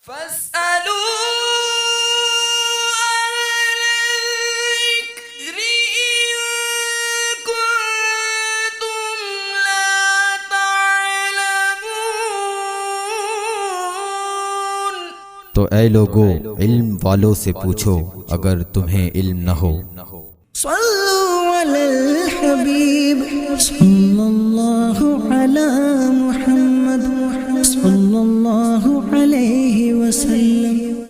فاسألوا الذكر إن كنتم لا تعلمون۔ تو اے لوگو علم والوں سے پوچھو اگر تمہیں علم نہ ہو۔ صلوا علی الحبیب صلی اللہ علی محمد صلی اللہ علیہ وسلم۔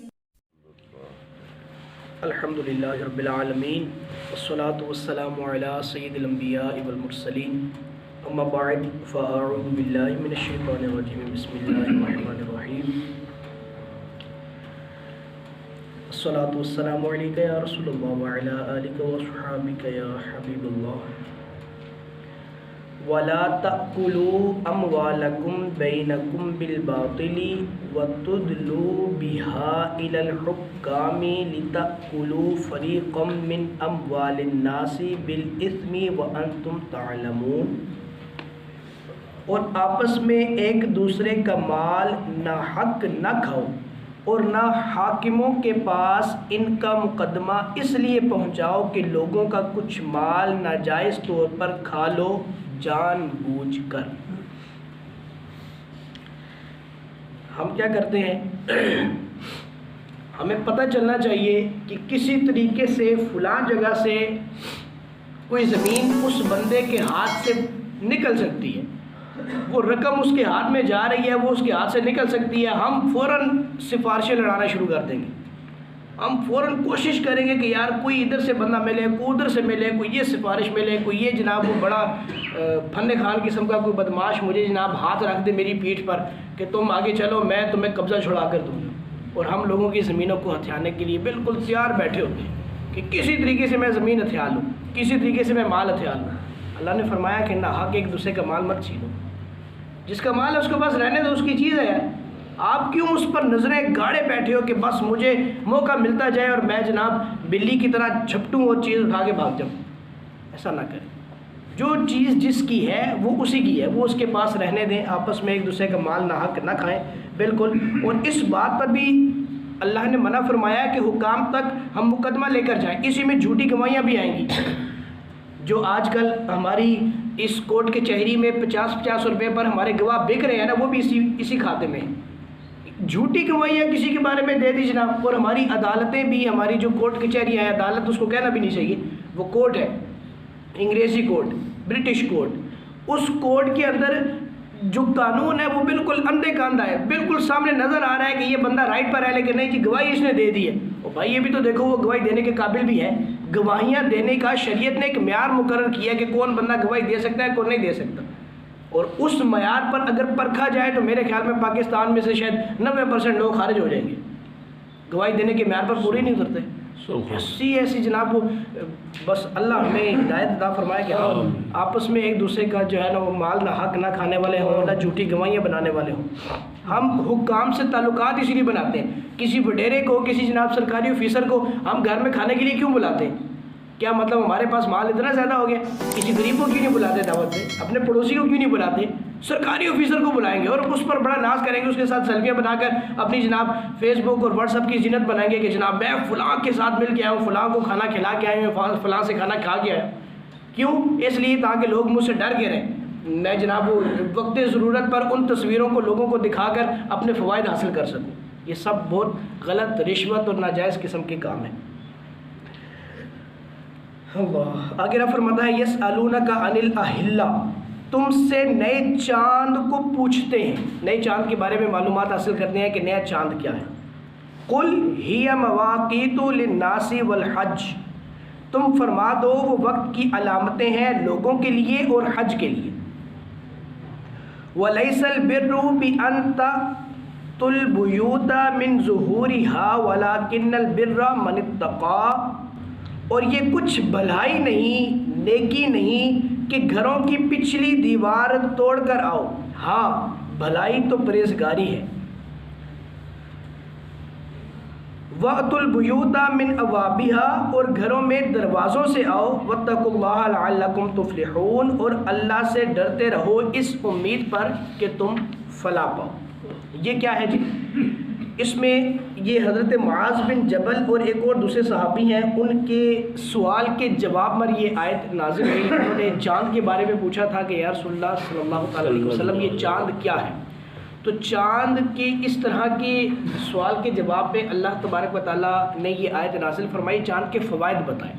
الحمدللہ رب العالمین والصلاة والسلام علی سید الانبیاء والمرسلین، اما بعد فاعوذ باللہ من الشیطان الرجیم، بسم اللہ الرحمن الرحیم۔ الصلاة والسلام علیکہ یا رسول اللہ وعلی آلکہ وصحابکہ یا حبیب اللہ۔ وَلَا تَأْكُلُوا أَمْوَالَكُمْ بَيْنَكُمْ بِالْبَاطِلِ وَتُدْلُوا بِهَا إِلَى الْحُكَّامِ لِتَأْكُلُوا فَرِيقًا مِّنْ أَمْوَالِ النَّاسِ بِالْإِثْمِ وَأَنْتُمْ تَعْلَمُونَ۔ اور آپس میں ایک دوسرے کا مال ناحق نہ کھاؤ اور نہ حاکموں کے پاس ان کا مقدمہ اس لیے پہنچاؤ کہ لوگوں کا کچھ مال ناجائز طور پر کھا لو جان بوجھ کر۔ ہم کیا کرتے ہیں، ہمیں پتہ چلنا چاہیے کہ کسی طریقے سے فلاں جگہ سے کوئی زمین اس بندے کے ہاتھ سے نکل سکتی ہے، وہ رقم اس کے ہاتھ میں جا رہی ہے، وہ اس کے ہاتھ سے نکل سکتی ہے، ہم فوراً سفارشیں لڑانا شروع کر دیں گے۔ ہم فوراً کوشش کریں گے کہ یار کوئی ادھر سے بندہ ملے، کوئی ادھر سے ملے، کوئی یہ سفارش ملے، کوئی یہ جناب وہ بڑا فن خان قسم کا کوئی بدماش مجھے جناب ہاتھ رکھ دے میری پیٹھ پر کہ تم آگے چلو میں تمہیں قبضہ چھڑا کر دوں گا۔ اور ہم لوگوں کی زمینوں کو ہتھیانے کے لیے بالکل تیار بیٹھے ہوتے ہیں کہ کسی طریقے سے میں زمین ہتھیار لوں، کسی طریقے سے میں مال ہتھیار لوں۔ اللہ نے فرمایا کہ نہ حق ایک دوسرے کا مال مت چھینو، جس کا مال ہے اس کے پاس رہنے دو، اس کی چیز ہے یار۔ آپ کیوں اس پر نظریں گاڑے بیٹھے ہو کہ بس مجھے موقع ملتا جائے اور میں جناب بلی کی طرح جھپٹوں اور چیز اٹھا کے بھاگ جاؤں؟ ایسا نہ کریں، جو چیز جس کی ہے وہ اسی کی ہے، وہ اس کے پاس رہنے دیں، آپس میں ایک دوسرے کا مال ناحق نہ کھائیں بالکل۔ اور اس بات پر بھی اللہ نے منع فرمایا کہ حکام تک ہم مقدمہ لے کر جائیں، اسی میں جھوٹی گواہیاں بھی آئیں گی۔ جو آج کل ہماری اس کورٹ کے چہری میں 50 روپے پر ہمارے گواہ بک رہے ہیں نا، وہ بھی اسی کھاتے میں ہیں۔ جھوٹی گواہیاں کسی کے بارے میں دے دی جناب، اور ہماری عدالتیں بھی، ہماری جو کورٹ کچہریاں ہیں، عدالت اس کو کہنا بھی نہیں چاہیے، وہ کورٹ ہے، انگریزی کورٹ، برٹش کورٹ۔ اس کورٹ کے اندر جو قانون ہے وہ بالکل اندھے کا اندھا ہے، بالکل سامنے نظر آ رہا ہے کہ یہ بندہ رائٹ پر ہے، لیکن نہیں جی گواہی اس نے دے دی ہے۔ اور بھائی یہ بھی تو دیکھو وہ گواہی دینے کے قابل بھی ہے۔ گواہیاں دینے کا شریعت نے ایک معیار مقرر کیا کہ کون بندہ گواہی دے سکتا ہے کون نہیں دے سکتا، اور اس معیار پر اگر پرکھا جائے تو میرے خیال میں پاکستان میں سے شاید 90% لوگ خارج ہو جائیں گے، گواہی دینے کے معیار پر پورے نہیں اترتے۔ ایسی جناب بس اللہ ہمیں ہدایت عطا فرمائے کہ ہم آپس میں ایک دوسرے کا جو ہے نا وہ مال نہ حق نہ کھانے والے ہوں، نہ جھوٹی گواہیاں بنانے والے ہوں۔ ہم حکام سے تعلقات اسی لیے بناتے ہیں، کسی وڈیرے کو، کسی جناب سرکاری آفیسر کو ہم گھر میں کھانے کے لیے کیوں بلاتے ہیں؟ کیا مطلب ہمارے پاس مال اتنا زیادہ ہو گیا؟ کسی غریب کو کیوں نہیں بلاتے دعوت پہ؟ اپنے پڑوسی کو کیوں نہیں بلاتے؟ سرکاری آفیسر کو بلائیں گے اور اس پر بڑا ناز کریں گے، اس کے ساتھ سیلفیاں بنا کر اپنی جناب فیس بک اور واٹس ایپ کی زینت بنائیں گے کہ جناب میں فلاں کے ساتھ مل کے آیا ہوں، فلاں کو کھانا کھلا کے آئے ہیں، فلاں سے کھانا کھا کے آیا۔ کیوں؟ اس لیے تاکہ لوگ مجھ سے ڈر کے رہیں، میں جناب وقت ضرورت پر ان تصویروں کو لوگوں کو دکھا کر اپنے فوائد حاصل کر سکوں۔ یہ سب بہت غلط، رشوت اور ناجائز قسم کے کام ہیں۔ اللہ آگے نہ فرماتا ہے یسألونک عن الاہلہ، تم سے نئے چاند کو پوچھتے ہیں، نئے چاند کے بارے میں معلومات حاصل کرتے ہیں کہ نیا چاند کیا ہے۔ قل ہی مواقیت للناس والحج، تم فرما دو وہ وقت کی علامتیں ہیں لوگوں کے لیے اور حج کے لیے۔ ولیس البر بان تأتوا البیوت من ظہورها ولکن البر من اتقی، اور یہ کچھ بھلائی نہیں، نیکی نہیں کہ گھروں کی پچھلی دیوار توڑ کر آؤ، ہاں بھلائی تو پرہیزگاری ہے۔ وَأْتُوا الْبُيُوتَ مِنْ أَبْوَابِهَا، اور گھروں میں دروازوں سے آؤ۔ وَاتَّقُوا اللَّهَ لَعَلَّكُمْ تُفْلِحُونَ، اور اللہ سے ڈرتے رہو اس امید پر کہ تم فلاح پاؤ۔ یہ کیا ہے جی؟ اس میں یہ حضرت معاذ بن جبل اور ایک اور دوسرے صحابی ہیں، ان کے سوال کے جواب میں یہ آیت نازل ہوئی۔ انہوں نے چاند کے بارے میں پوچھا تھا کہ یا رسول اللہ صلی اللہ تعالیٰ علیہ وسلم یہ چاند کیا ہے؟ تو چاند کے اس طرح کے سوال کے جواب میں اللہ تبارک و تعالیٰ نے یہ آیت نازل فرمائی، چاند کے فوائد بتائیں۔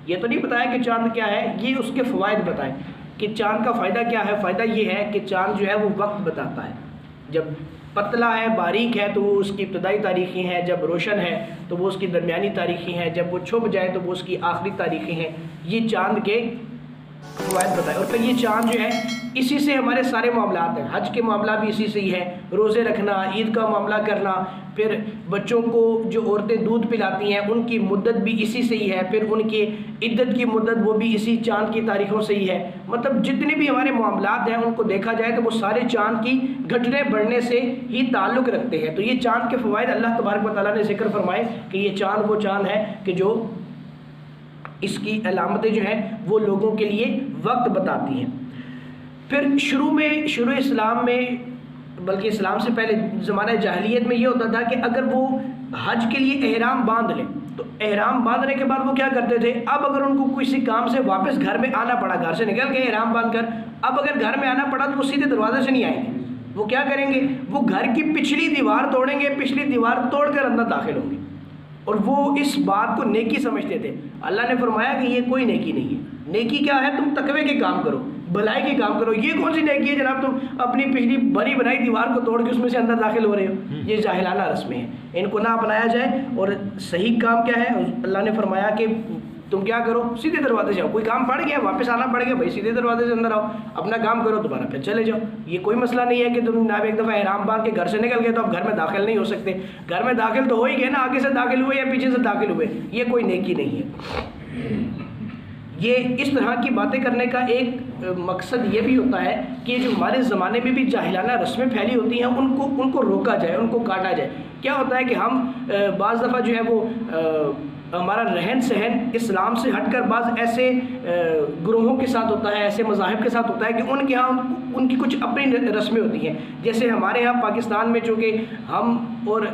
یہ تو نہیں بتایا کہ چاند کیا ہے، یہ اس کے فوائد بتائیں کہ چاند کا فائدہ کیا ہے۔ فائدہ یہ ہے کہ چاند جو ہے وہ وقت بتاتا ہے، جب پتلا ہے باریک ہے تو وہ اس کی ابتدائی تاریخیں ہیں، جب روشن ہے تو وہ اس کی درمیانی تاریخیں ہیں، جب وہ چھپ جائے تو وہ اس کی آخری تاریخیں ہیں۔ یہ چاند کے فوائد بتائے۔ اور پھر یہ چاند جو ہے اسی سے ہمارے سارے معاملات ہیں، حج کے معاملہ بھی اسی سے ہی ہے، روزے رکھنا، عید کا معاملہ کرنا، پھر بچوں کو جو عورتیں دودھ پلاتی ہیں ان کی مدت بھی اسی سے ہی ہے، پھر ان کی عدت کی مدت وہ بھی اسی چاند کی تاریخوں سے ہی ہے۔ مطلب جتنے بھی ہمارے معاملات ہیں ان کو دیکھا جائے تو وہ سارے چاند کی گھٹنے بڑھنے سے ہی تعلق رکھتے ہیں۔ تو یہ چاند کے فوائد اللہ تبارک و تعالیٰ نے ذکر فرمائے کہ یہ چاند وہ چاند ہے کہ جو اس کی علامتیں جو ہیں وہ لوگوں کے لیے وقت بتاتی ہیں۔ پھر شروع اسلام میں، بلکہ اسلام سے پہلے زمانہ جاہلیت میں یہ ہوتا تھا کہ اگر وہ حج کے لیے احرام باندھ لیں تو احرام باندھنے کے بعد وہ کیا کرتے تھے، اب اگر ان کو کسی کام سے واپس گھر میں آنا پڑا، گھر سے نکل گئے احرام باندھ کر، اب اگر گھر میں آنا پڑا تو وہ سیدھے دروازے سے نہیں آئیں گے، وہ کیا کریں گے، وہ گھر کی پچھلی دیوار توڑیں گے، پچھلی دیوار توڑ کر اندر داخل ہوں گے، اور وہ اس بات کو نیکی سمجھتے تھے۔ اللہ نے فرمایا کہ یہ کوئی نیکی نہیں ہے، نیکی کیا ہے، تم تقوی کے کام کرو، بھلائی کے کام کرو۔ یہ کون سی نیکی ہے جناب تم اپنی پچھلی بنی بنائی دیوار کو توڑ کے اس میں سے اندر داخل ہو رہے ہو؟ یہ جاہلانہ رسمیں ہیں، ان کو نہ اپنایا جائے۔ اور صحیح کام کیا ہے، اللہ نے فرمایا کہ تم کیا کرو، سیدھے دروازے سے آؤ، کوئی کام پڑ گیا واپس آنا پڑ گیا، بھائی سیدھے دروازے سے اندر آؤ، اپنا کام کرو، دوبارہ پھر چلے جاؤ۔ یہ کوئی مسئلہ نہیں ہے کہ تم جناب ایک دفعہ احرام باندھ کے گھر سے نکل گئے تو اب گھر میں داخل نہیں ہو سکتے، گھر میں داخل تو ہو ہی گئے نا، آگے سے داخل ہوئے یا پیچھے سے داخل ہوئے، یہ کوئی نیکی نہیں ہے۔ یہ اس طرح کی باتیں کرنے کا ایک مقصد یہ بھی ہوتا ہے کہ جو ہمارے زمانے میں بھی جاہلانہ رسمیں پھیلی ہوتی ہیں ان کو روکا جائے، ان کو کاٹا جائے۔ کیا ہوتا ہے کہ ہم بعض دفعہ جو ہے وہ ہمارا رہن سہن اسلام سے ہٹ کر بعض ایسے گروہوں کے ساتھ ہوتا ہے، ایسے مذاہب کے ساتھ ہوتا ہے کہ ان کے ہاں ان کی کچھ اپنی رسمیں ہوتی ہیں۔ جیسے ہمارے ہاں پاکستان میں چونکہ ہم اور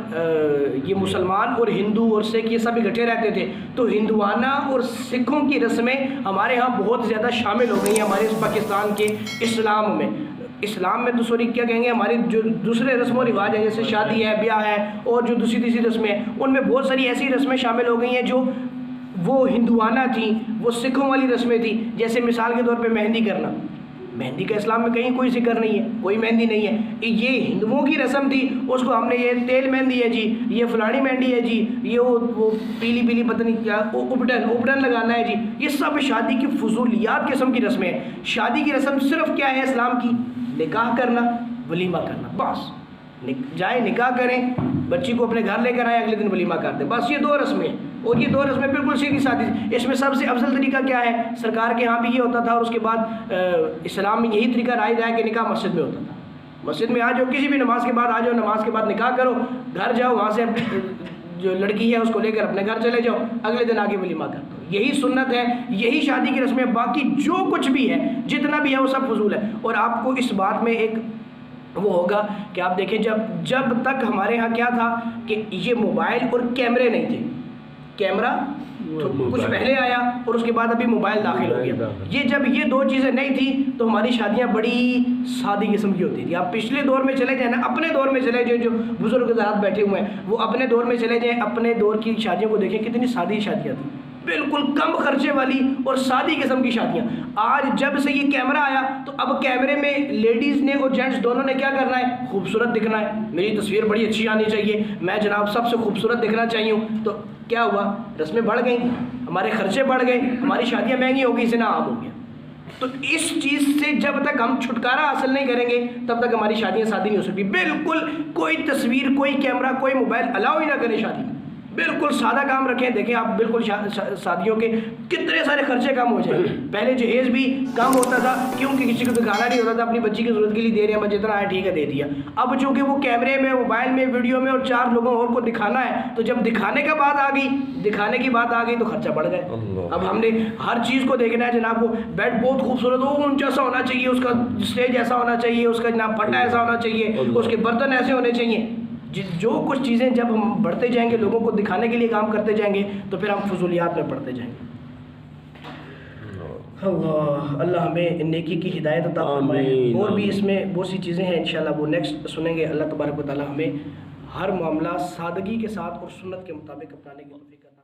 یہ مسلمان اور ہندو اور سکھ یہ سب اکٹھے رہتے تھے، تو ہندوانہ اور سکھوں کی رسمیں ہمارے ہاں بہت زیادہ شامل ہو گئی ہیں ہمارے اس پاکستان کے اسلام میں۔ اسلام میں تو سوری کیا کہیں گے، ہمارے جو دوسرے رسم و رواج ہیں جیسے شادی ہے، بیاہ ہے، اور جو دوسری رسمیں ہیں، ان میں بہت ساری ایسی رسمیں شامل ہو گئی ہیں جو وہ ہندوانہ تھیں، وہ سکھوں والی رسمیں تھیں۔ جیسے مثال کے طور پہ مہندی کرنا، مہندی کا اسلام میں کہیں کوئی ذکر نہیں ہے، کوئی مہندی نہیں ہے، یہ ہندوؤں کی رسم تھی، اس کو ہم نے یہ تیل مہندی ہے جی، یہ فلانی مہندی ہے جی، یہ وہ پیلی پیلی پتہ نہیں کیا اوبڈن لگانا ہے جی، یہ سب شادی کی فضولیات قسم کی رسمیں ہیں۔ شادی کی رسم صرف کیا ہے اسلام کی، نکاح کرنا، ولیمہ کرنا، بس جائیں نکاح کریں، بچی کو اپنے گھر لے کر آئیں، اگلے دن ولیمہ کر دیں، بس یہ 2 رسمیں ہیں۔ اور یہ 2 رسمیں بالکل سیدھی سادھی۔ اس میں سب سے افضل طریقہ کیا ہے، سرکار کے ہاں بھی یہ ہوتا تھا، اور اس کے بعد اسلام میں یہی طریقہ رائج ہے کہ نکاح مسجد میں ہوتا تھا۔ مسجد میں آ جاؤ، کسی بھی نماز کے بعد آ جاؤ، نماز کے بعد نکاح کرو، گھر جاؤ، وہاں سے جو لڑکی ہے اس کو لے کر اپنے گھر چلے جاؤ، اگلے دن آگے ولیمہ کر دو۔ یہی سنت ہے، یہی شادی کی رسمیں، باقی جو کچھ بھی ہے جتنا بھی ہے وہ سب فضول ہے۔ اور آپ کو اس بات میں ایک وہ ہوگا کہ آپ دیکھیں جب تک ہمارے ہاں کیا تھا کہ یہ موبائل اور کیمرے نہیں تھے، کیمرہ کچھ پہلے آیا اور اس کے بعد ابھی موبائل داخل ہو گیا، جب یہ 2 چیزیں نہیں تھیں تو ہماری شادیاں بڑی سادی قسم کی ہوتی تھی۔ آپ پچھلے دور میں چلے جائیں نا، اپنے دور میں چلے جائیں، جو بزرگ حضرات بیٹھے ہوئے ہیں وہ اپنے دور میں چلے جائیں، اپنے دور کی شادیوں کو دیکھیں، کتنی سادی شادیاں تھیں، بالکل کم خرچے والی اور سادی قسم کی شادیاں۔ آج جب سے یہ کیمرہ آیا تو اب کیمرے میں لیڈیز نے اور جینٹس دونوں نے کیا کرنا ہے، خوبصورت دکھنا ہے، میری تصویر بڑی اچھی آنی چاہیے، میں جناب سب سے خوبصورت دکھنا چاہیے ہوں۔ تو کیا ہوا، رسمیں بڑھ گئیں، ہمارے خرچے بڑھ گئے، ہماری شادیاں مہنگی ہو گئی، زنا عام ہو گیا۔ تو اس چیز سے جب تک ہم چھٹکارا حاصل نہیں کریں گے تب تک ہماری شادیاں شادی نہیں ہو سکتی۔ بالکل کوئی تصویر، کوئی کیمرہ، کوئی موبائل الاؤ ہی نہ کریں شادی میں، بالکل سادہ کام رکھیں۔ دیکھیں آپ بالکل شادیوں کے کتنے سارے خرچے کم ہو جائیں۔ پہلے جہیز بھی کم ہوتا تھا کیونکہ کسی کو دکھانا نہیں ہوتا تھا، اپنی بچی کی ضرورت کے لیے دے رہے ہیں، جتنا آیا ٹھیک ہے دے دیا۔ اب چونکہ وہ کیمرے میں، موبائل میں، ویڈیو میں اور 4 لوگوں اور کو دکھانا ہے، تو جب دکھانے کی بات آ گئی تو خرچہ بڑھ گئے۔ اب ہم نے ہر چیز کو دیکھنا ہے جناب، وہ بیڈ بہت خوبصورت ہو، اونچا سا ہونا چاہیے، اس کا اسٹیج ایسا ہونا چاہیے، اس کا جناب پٹا ایسا ہونا چاہیے، اس کے برتن ایسے ہونے چاہیے۔ جو کچھ چیزیں جب ہم بڑھتے جائیں گے، لوگوں کو دکھانے کے لیے کام کرتے جائیں گے، تو پھر ہم فضولیات میں پڑھتے جائیں گے. اللہ ہمیں نیکی کی ہدایت عطا فرمائے. اور بھی اس میں بہت سی چیزیں ہیں، انشاءاللہ وہ نیکسٹ سنیں گے. اللہ تبارک و تعالی ہمیں ہر معاملہ سادگی کے ساتھ اور سنت کے مطابق اپنانے کی توفیق عطا فرمائے.